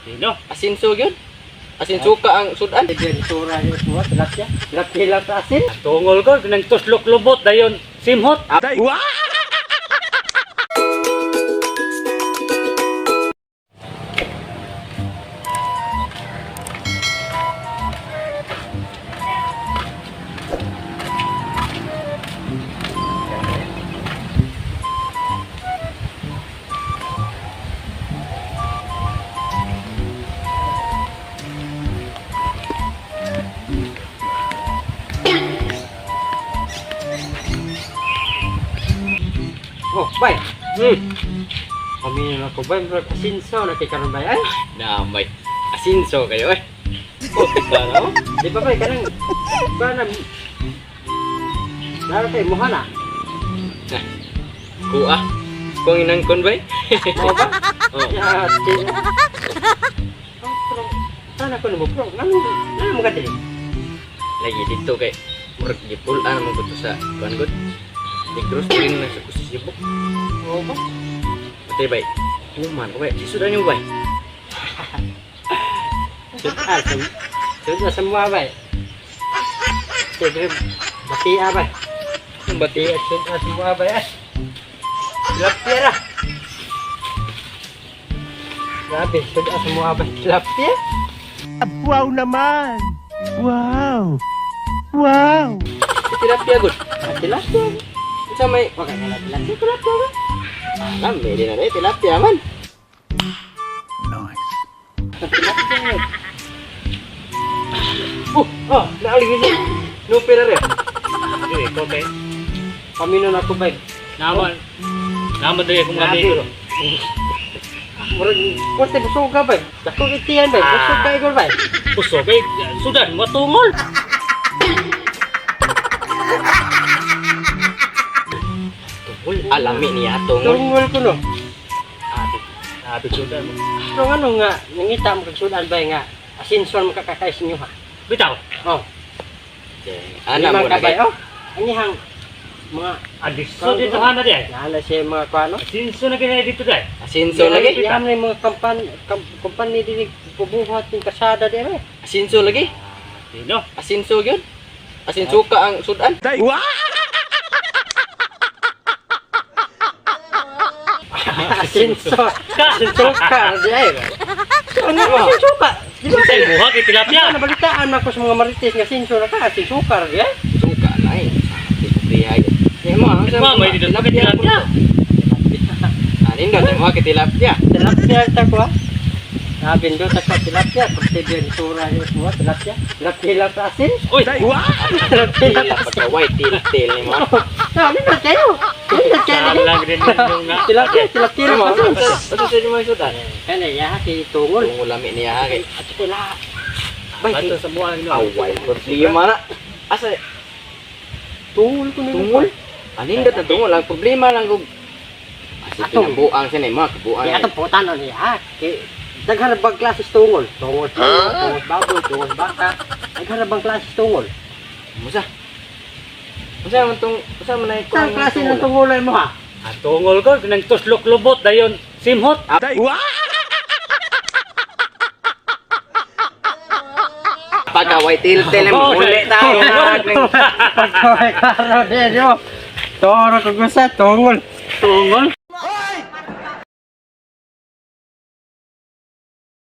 Sino? Asin so yun. Asin suka ang sudan. Diyan sura niyo semua tilapia. Tilapia lang sa asin. Tungol ko, nang tuslok lubot dayon simhot. Oh, bay. Pamilya na ko bay, bro. Asinso na kay karon bay ay. Namay. Asin so kayo eh. Oh, kita na oh. Di ba bay kanang ba na Laro kay muhana. Kuha. Kung inangkon ba? Mo ba? Oh. Ya, tin. Sana ko mo bro. Nanu mo kadiri. Lagi dito kay murag gipulan mo ko sa kuan gud. Digros din na sa kusisibok. Mo ba? Pati bay. Kuman ko bay. Sisudan niyo bay. Sudah semua bay. Sige, batia bay. Batia sudah semua bay. Tilapia lah. Grabe, sudah semua bay. Tilapia. Wow naman! Wow! Wow! Tilapia gud. Tilapia. Sa may Wag ka na tilapia. Tilapia ba? alam may din na tilapia man. Nice. Tilapia. Oh, naalig ni. No pera re. Dili ko kay. Pamino na ko bay. Naman. Naman dali akong gabi ko. Murag korte busog ka bay. Dako itiyan bay. Busog ka igor bay. Puso kay sudan mo tungol. Tungol alami niya tungol. Tungol ko no. Abi sudan mo. Pero ano nga, nangita mo kag sudan bay nga. Asinson makakakais niyo ha. Bitaw. Oh, Ana mo na kay. Oh. Anihang mga Adiso dito hana di ay. nala siya mga kuano. Sinso na kaya dito dai. Asinso lagi. Yan na yung mga company din pubuhat ng kasada di ay. Asinso lagi. Sino? Asinso gyud. Asin suka ang sudan. Asinso. Asinso ka di ay. Ano asinso ka? Di ba Say buha kay tilapia. nabalitaan ako sa mga marites nga asinso na ka asinso ka di ay. Suka na eh. Tilapia gyud. Eh mo ang Ikaw may dito kay tilapia. Anin daw mo kay tilapia. Tilapia ta ko ha. Sabi ndo ta ko tilapia, kasi diyan sura niyo semua tilapia. Tilapia lang sa asin. Uy. Tilapia lang sa asin. Pagka white tail ni mo. Sabi na kayo. Hindi na kayo. Sabi lang din yung nga. Tilapia lang sa asin. Ano sa mo sudan? Kaya ya, si tungol. Tungol lami niya kay. At tila. Bato sa buwan no. Away problema na. Asa Tungol ko na. tungol? Anin daw tungol ang problema lang kung asa Atong. pinabuang sa ni mo, kabuang. Kaya itong putan na niya. Nagharabang klases tungol. Tungol, tungol baboy, tungol baka. Nagharabang klases tungol. Musa. Musa man tong usa man ay Saan klase ng tungulan mo ha? At tungol ko nang tuslok lubot dayon simhot. Pagka white tail mo uli tayo. Pagkaway karo din yo. Toro ko gusto, tungol. Tungol.